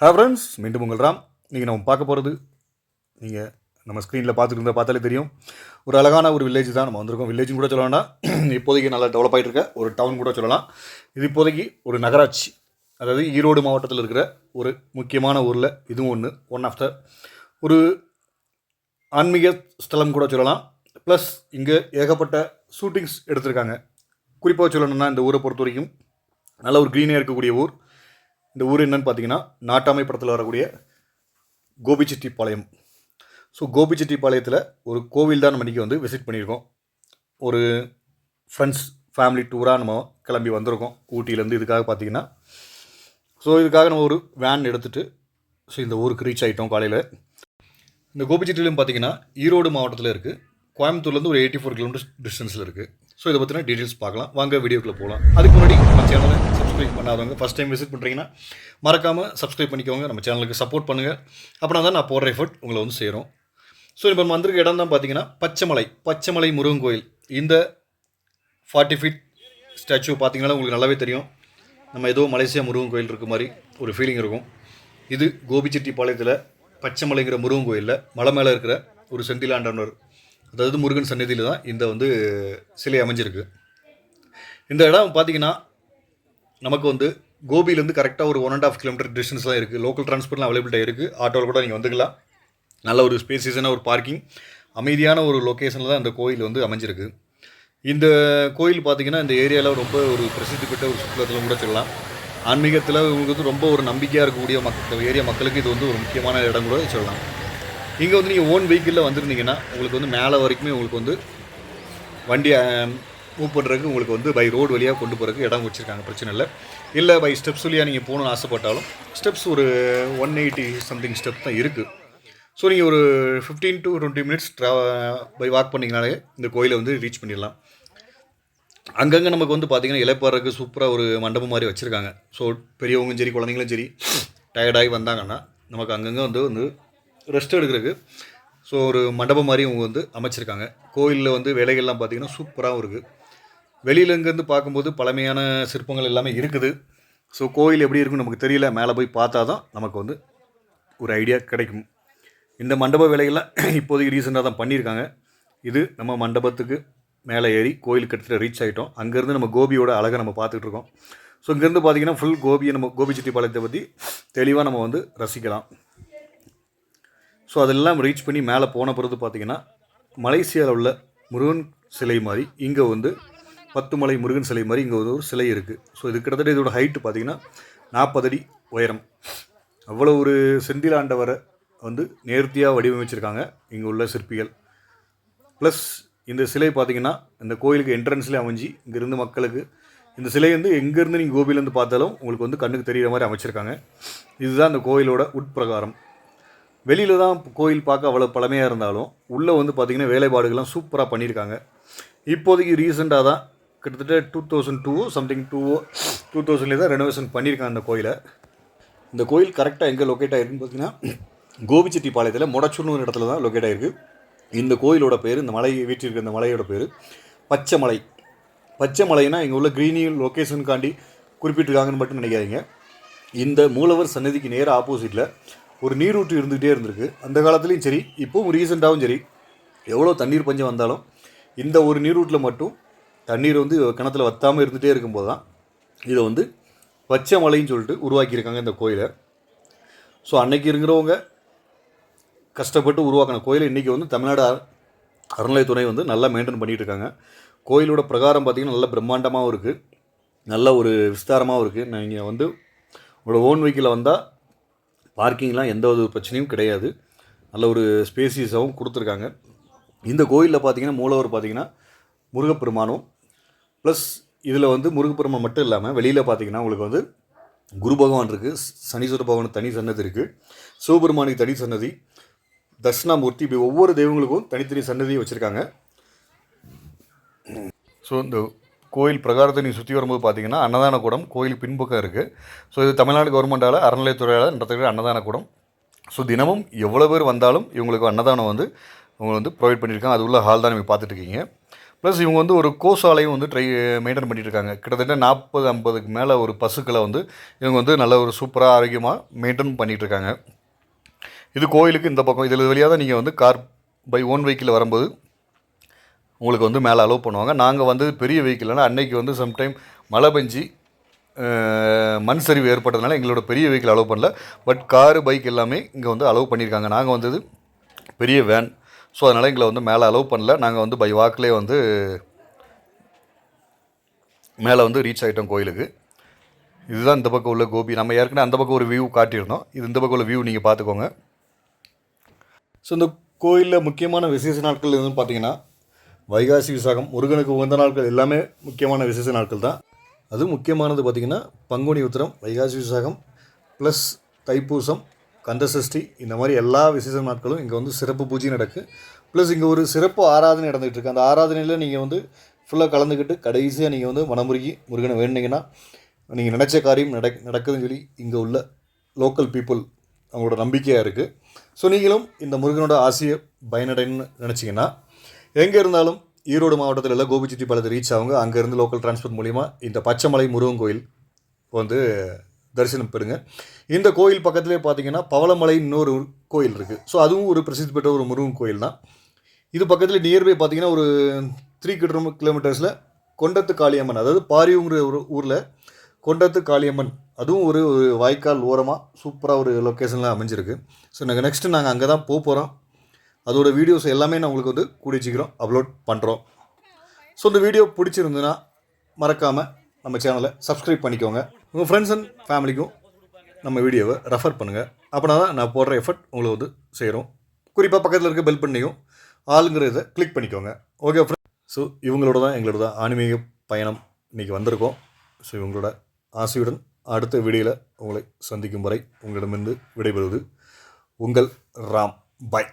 Friends, மீண்டும் உங்கள் ராம். நீங்கள் நம்ம பார்க்க போகிறது நீங்கள் நம்ம ஸ்க்ரீனில் பார்த்தாலே தெரியும். ஒரு அழகான ஒரு வில்லேஜ் தான் நம்ம வந்திருக்கோம். வில்லேஜும் கூட சொல்லலாம்னா இப்போதைக்கு நல்லா டெவலப் ஆகிட்டு இருக்க ஒரு டவுன் கூட சொல்லலாம். இது இப்போதைக்கு ஒரு நகராட்சி, அதாவது ஈரோடு மாவட்டத்தில் இருக்கிற ஒரு முக்கியமான ஊரில் இதுவும் ஒன் ஆஃப் த ஒரு ஆன்மீக ஸ்தலம் கூட சொல்லலாம். ப்ளஸ் இங்கே ஏகப்பட்ட ஷூட்டிங்ஸ் எடுத்திருக்காங்க. குறிப்பாக சொல்லணும்னா இந்த ஊரை பொறுத்த வரைக்கும் நல்ல ஒரு க்ரீனாக இருக்கக்கூடிய ஊர். இந்த ஊர் என்னன்னு பார்த்தீங்கன்னா, நாட்டாமை படத்தில் வரக்கூடிய கோபிச்செட்டிப்பாளையம். ஸோ கோபிச்செட்டிப்பாளையத்தில் ஒரு கோவில் தான் நம்ம இன்றைக்கி வந்து விசிட் பண்ணியிருக்கோம். ஒரு ஃப்ரெண்ட்ஸ் ஃபேமிலி டூராக நம்ம கிளம்பி வந்திருக்கோம் ஊட்டியிலேருந்து. இதுக்காக பார்த்தீங்கன்னா இதுக்காக நம்ம ஒரு வேன் எடுத்துகிட்டு இந்த ஊருக்கு ரீச் ஆகிட்டோம் காலையில். இந்த கோபிச்செட்டிலையும் பார்த்தீங்கன்னா ஈரோடு மாவட்டத்தில் இருக்குது. கோயம்புத்தூர்லேருந்து ஒரு 84 கிலோமீட்டர்ஸ் டிஸ்டன்ஸில் இருக்குது. ஸோ இதை பற்றின டீட்டெயில்ஸ் பார்க்கலாம். வாங்க வீடியோக்குள்ளே போகலாம். அதுக்கு முன்னாடி நம்ம சேனலை சப்ஸ்கிரைப் பண்ணாதவங்க ஃபஸ்ட் டைம் விசிட் பண்ணுறீங்கன்னா மறக்காமல் சப்ஸ்கிரைப் பண்ணிக்கோங்க. நம்ம சேனலுக்கு சப்போர்ட் பண்ணுங்கள். அப்படின்னா தான் நான் போடுற எஃபர்ட் உங்களை வந்து சேரும். ஸோ இப்போ நம்ம வந்திருக்க இடம் தான் பார்த்தீங்கன்னா பச்சைமலை முருகன் கோயில். இந்த 40 ஃபீட் ஸ்டாச்சு பார்த்தீங்கன்னா உங்களுக்கு நல்லாவே தெரியும். நம்ம ஏதோ மலேசியா முருகன் கோயில் இருக்க மாதிரி ஒரு ஃபீலிங் இருக்கும். இது கோபிச்செட்டிப்பாளையத்தில் பச்சைமலைங்கிற முருகன் கோயிலில் மலை மேலே இருக்கிற ஒரு செந்திலாண்டவர், அதாவது முருகன் சன்னதியில் தான் இந்த வந்து சிலை அமைஞ்சிருக்கு. இந்த இடம் பார்த்திங்கன்னா நமக்கு வந்து கோபியிலேருந்து கரெக்டாக ஒரு 1.5 கிலோமீட்டர் டிஸ்டன்ஸ் தான் இருக்குது. லோக்கல் டிரான்ஸ்போர்ட்லாம் அவைலபிளாக இருக்குது. ஆட்டோவில் கூட நீங்கள் வந்துக்கலாம். நல்ல ஒரு ஸ்பேசியஸான ஒரு பார்க்கிங், அமைதியான ஒரு லொக்கேஷனில் தான் இந்த கோயில் வந்து அமைஞ்சிருக்கு. இந்த கோயில் பார்த்திங்கன்னா இந்த ஏரியாவில் ரொம்ப ஒரு பிரசித்தி பெற்ற ஒரு சுற்றுலாத்தலம் கூட சொல்லலாம். ஆன்மீகத்தில் உங்களுக்கு வந்து ரொம்ப ஒரு நம்பிக்கையாக இருக்கக்கூடிய ஏரியா மக்களுக்கு இது வந்து ஒரு முக்கியமான இடம் கூட சொல்லலாம். இங்கே வந்து நீங்கள் ஓன் வெஹிக்கிளில் வந்துருந்தீங்கன்னா உங்களுக்கு வந்து மேலே வரைக்குமே உங்களுக்கு வந்து வண்டி மூவ் பண்ணுறதுக்கு உங்களுக்கு வந்து பை ரோடு வழியாக கொண்டு போகிறதுக்கு இடம் வச்சுருக்காங்க. பிரச்சனை இல்லை பை ஸ்டெப்ஸ் வழியாக நீங்கள் போகணுன்னு ஆசைப்பட்டாலும் ஸ்டெப்ஸ் ஒரு 180 சம்திங் ஸ்டெப் தான் இருக்குது. ஸோ நீங்கள் ஒரு 15 to 20 மினிட்ஸ் பை வாக் பண்ணிங்கனாலே இந்த கோயிலை வந்து ரீச் பண்ணிடலாம். அங்கங்கே நமக்கு வந்து பார்த்திங்கன்னா இலைப்பாறதுக்கு சூப்பராக ஒரு மண்டபம் மாதிரி வச்சுருக்காங்க. ஸோ பெரியவங்களும் சரி குழந்தைங்களும் சரி டயர்டாகி வந்தாங்கன்னா நமக்கு அங்கங்கே வந்து ரெஸ்ட் எடுக்கிறதுக்கு ஸோ ஒரு மண்டபம் மாதிரி அவங்க வந்து அமைச்சிருக்காங்க. கோயிலில் வந்து வேலைகள்லாம் பார்த்திங்கன்னா சூப்பராகவும் இருக்குது. வெளியில் இங்கேருந்து பார்க்கும்போது பழமையான சிற்பங்கள் எல்லாமே இருக்குது. ஸோ கோயில் எப்படி இருக்குன்னு நமக்கு தெரியல, மேலே போய் பார்த்தா தான் நமக்கு வந்து ஒரு ஐடியா கிடைக்கும். இந்த மண்டப வேலைகள்லாம் இப்போதைக்கு ரீசெண்டாக தான் பண்ணியிருக்காங்க. இது நம்ம மண்டபத்துக்கு மேலே ஏறி கோயிலுக்கு கிட்டத்தட்ட ரீச் ஆகிட்டோம். அங்கேருந்து நம்ம கோபியோட அழகை நம்ம பார்த்துக்கிட்டு இருக்கோம். ஸோ இங்கேருந்து பார்த்திங்கன்னா ஃபுல் கோபியை நம்ம கோபிச்செட்டிப்பாளையத்தை பற்றி தெளிவாக நம்ம வந்து ரசிக்கலாம். ஸோ அதெல்லாம் ரீச் பண்ணி மேலே போன பிறகு பார்த்திங்கன்னா மலேசியாவில் உள்ள முருகன் சிலை மாதிரி இங்கே வந்து 10 மலை முருகன் சிலை மாதிரி இங்கே ஒரு சிலை இருக்குது. ஸோ இது கிட்டத்தட்ட இதோட ஹைட்டு பார்த்திங்கன்னா 40 அடி உயரம். அவ்வளோ ஒரு செந்திலாண்டவரை வந்து நேர்த்தியாக வடிவமைச்சிருக்காங்க இங்கே உள்ள சிற்பிகள். ப்ளஸ் இந்த சிலை பார்த்திங்கன்னா இந்த கோயிலுக்கு என்ட்ரன்ஸ்லேயே அமைஞ்சு இங்கேருந்து மக்களுக்கு இந்த சிலை வந்து எங்கேருந்து நீங்கள் கோபிலேருந்து பார்த்தாலும் உங்களுக்கு வந்து கண்ணுக்கு தெரிகிற மாதிரி அமைச்சிருக்காங்க. இதுதான் இந்த கோயிலோட உட்பிரகாரம். வெளியில் தான் கோயில் பார்க்க அவ்வளோ பழமையாக இருந்தாலும் உள்ளே வந்து பார்த்திங்கன்னா வேலைப்பாடுகள்லாம் சூப்பராக பண்ணியிருக்காங்க. இப்போதைக்கு ரீசெண்டாக தான் கிட்டத்தட்ட 2002 சம்திங் 2000 தான் ரெனோவேஷன் பண்ணியிருக்காங்க இந்த கோயிலை. இந்த கோயில் கரெக்டாக எங்கே லொக்கேட் ஆகிருக்குன்னு பார்த்தீங்கன்னா கோபிச்செட்டிப்பாளையத்தில் மொடச்சூர்னு ஒரு இடத்துல தான் லொக்கேட் ஆகிருக்கு. இந்த கோயிலோட பேர், இந்த மலை வீட்டிற்கு இந்த மலையோட பேர் பச்சைமலைனா இங்கே உள்ள க்ரீனி லொக்கேஷனுக்காண்டி குறிப்பிட்டிருக்காங்கன்னு மட்டும் நினைக்காதீங்க. இந்த மூலவர் சன்னதிக்கு நேராக ஆப்போசிட்டில் ஒரு நீரூற்று இருந்துகிட்டே இருந்திருக்கு. அந்த காலத்துலேயும் சரி இப்போவும் ரீசெண்டாகவும் சரி எவ்வளோ தண்ணீர் பஞ்சம் வந்தாலும் இந்த ஒரு நீரூட்டில் மட்டும் தண்ணீர் வந்து கிணத்துல வற்றாமல் இருந்துகிட்டே இருக்கும்போது தான் இதை வந்து பச்சை மலைன்னு சொல்லிட்டு உருவாக்கியிருக்காங்க இந்த கோயிலை. ஸோ அன்னைக்கு இருக்கிறவங்க கஷ்டப்பட்டு உருவாக்கின கோயிலை இன்றைக்கி வந்து தமிழ்நாடு அறநிலையத்துறை வந்து நல்லா மெயின்டைன் பண்ணிகிட்டு இருக்காங்க. கோயிலோட பிரகாரம் பார்த்திங்கன்னா நல்ல பிரம்மாண்டமாகவும் இருக்குது, நல்ல ஒரு விஸ்தாரமாகவும் இருக்குது. நீங்கள் வந்து உங்களோட ஓன் வெஹிக்கிளில் வந்தால் பார்க்கிங்லாம் எந்த ஒரு பிரச்சனையும் கிடையாது. நல்ல ஒரு ஸ்பேசியஸாகவும் கொடுத்துருக்காங்க. இந்த கோயிலில் பார்த்திங்கன்னா மூலவர் பார்த்திங்கன்னா முருகப்பெருமானும் ப்ளஸ் இதில் வந்து முருகப்பெருமான் மட்டும் இல்லாமல் வெளியில் பார்த்திங்கன்னா உங்களுக்கு வந்து குரு பகவான் இருக்குது, சனீஸ்வர பகவானுக்கு தனி சன்னதி இருக்குது, சிவபெருமானுக்கு தனி சன்னதி, தட்சிணாமூர்த்தி, இப்படி ஒவ்வொரு தெய்வங்களுக்கும் தனித்தனி சன்னதியை வச்சுருக்காங்க. ஸோ இந்த கோயில் பிரகாரத்தை நீங்கள் சுற்றி வரும்போது பார்த்தீங்கன்னா அன்னதான கூடம் கோயில் பின்பக்கம் இருக்குது. ஸோ இது தமிழ்நாடு கவர்மெண்ட்டால் அறநிலையத்துறையால் நடத்துகிற அன்னதான கூடம். ஸோ தினமும் எவ்வளோ பேர் வந்தாலும் இவங்களுக்கு அன்னதானம் வந்து இவங்க வந்து ப்ரொவைட் பண்ணியிருக்காங்க. அது உள்ள ஹால் தான் நீங்கள் பார்த்துட்ருக்கீங்க. ப்ளஸ் இவங்க வந்து ஒரு கோசாலையும் வந்து மெயின்டைன் பண்ணிட்டு இருக்காங்க. கிட்டத்தட்ட 40-50க்கு மேலே ஒரு பசுக்களை வந்து இவங்க வந்து நல்ல ஒரு சூப்பராக ஆரோக்கியமாக மெயின்டைன் பண்ணிகிட்டு இருக்காங்க. இது கோயிலுக்கு இந்த பக்கம் இதில் வழியாக தான் நீங்கள் வந்து கார் பை ஓன் வெஹிக்கிள் வரும்போது உங்களுக்கு வந்து மேலே அலோவ் பண்ணுவாங்க. நாங்கள் வந்து பெரிய வெஹிக்கிள்னா அன்னைக்கு வந்து சம்டைம் மழை பெஞ்சு மண் சரிவு ஏற்பட்டதுனால எங்களோட பெரிய வெஹிக்கிள் அலோவ் பண்ணல. பட் காரு பைக் எல்லாமே இங்கே வந்து அலோவ் பண்ணியிருக்காங்க. நாங்கள் வந்தது பெரிய வேன், ஸோ அதனால் எங்களை வந்து மேலே அலோவ் பண்ணல. நாங்கள் வந்து பை வாக்கிலே வந்து மேலே வந்து ரீச் ஆகிட்டோம் கோயிலுக்கு. இதுதான் இந்த பக்கம் உள்ள கோபி. நம்ம ஏற்கனவே அந்த பக்கம் ஒரு வியூ காட்டியிருந்தோம். இது இந்த பக்கம் உள்ள வியூ நீங்கள் பார்த்துக்கோங்க. ஸோ இந்த கோயிலில் முக்கியமான விசேஷ நாட்கள் எதுன்னு பார்த்தீங்கன்னா வைகாசி விசாகம், முருகனுக்கு உகந்த நாட்கள் எல்லாமே முக்கியமான விசேஷ நாட்கள் தான். அதுவும் முக்கியமானது பார்த்திங்கன்னா பங்குனி உத்திரம், வைகாசி விசாகம் ப்ளஸ் தைப்பூசம், கந்தசஷ்டி, இந்த மாதிரி எல்லா விசேஷ நாட்களும் இங்கே வந்து சிறப்பு பூஜை நடக்கு. ப்ளஸ் இங்கே ஒரு சிறப்பு ஆராதனை நடந்துகிட்டு இருக்குது. அந்த ஆராதனையில் நீங்கள் வந்து ஃபுல்லாக கலந்துக்கிட்டு கடைசியாக நீங்கள் வந்து மனமுருகி முருகனை வேணுனீங்கன்னா நீங்கள் நினச்ச காரியம் நடக்குதுன்னு சொல்லி இங்கே உள்ள லோக்கல் பீப்புள் அவங்களோட நம்பிக்கையாக இருக்குது. ஸோ நீங்களும் இந்த முருகனோட ஆசையை பயனடைன்னு நினச்சிங்கன்னா எங்கே இருந்தாலும் ஈரோடு மாவட்டத்தில் எல்லாம் கோபிச்செட்டிப்பாளையத்தை ரீச் ஆகுங்க. அங்கேருந்து லோக்கல் டிரான்ஸ்போர்ட் மூலிமா இந்த பச்சைமலை முருகன் கோயில் வந்து தரிசனம் பெறுங்க. இந்த கோயில் பக்கத்துலேயே பார்த்தீங்கன்னா பவளமலை இன்னொரு கோயில் இருக்குது. ஸோ அதுவும் ஒரு பிரசித்தி பெற்ற ஒரு முருகன் கோயில் தான். இது பக்கத்தில் நியர்பை பார்த்தீங்கன்னா ஒரு 3 கிலோமீட்டர்ஸில் கொண்டத்து காளியம்மன், அதாவது பாரியூங்கிற ஒரு ஊரில் கொண்டத்து காளியம்மன், அதுவும் ஒரு வாய்க்கால் ஓரமாக சூப்பராக ஒரு லொக்கேஷனில் அமைஞ்சிருக்கு. ஸோ நாங்கள் நெக்ஸ்ட்டு நாங்கள் அங்கே தான் போகிறோம். அதோட வீடியோஸ் எல்லாமே நான் உங்களுக்கு வந்து கூடிய சீக்கிரம் அப்லோட் பண்ணுறோம். ஸோ இந்த வீடியோ பிடிச்சிருந்துன்னா மறக்காமல் நம்ம சேனலை சப்ஸ்கிரைப் பண்ணிக்கோங்க. உங்கள் ஃப்ரெண்ட்ஸ் அண்ட் ஃபேமிலிக்கும் நம்ம வீடியோவை ரெஃபர் பண்ணுங்கள். அப்படின்னா தான் நான் போடுற எஃபர்ட் உங்களை வந்து செய்கிறோம். குறிப்பாக பக்கத்தில் இருக்க பெல் பண்ணியும் ஆளுங்கிறத கிளிக் பண்ணிக்கோங்க. Okay friend. ஸோ இவங்களோட தான் எங்களோட ஆன்மீக பயணம் இன்றைக்கி வந்திருக்கோம். ஸோ இவங்களோட ஆசையுடன் அடுத்த வீடியோவில் உங்களை சந்திக்கும் வரை உங்களிடமிருந்து விடைபெறுவது உங்கள் ராம். பாய்.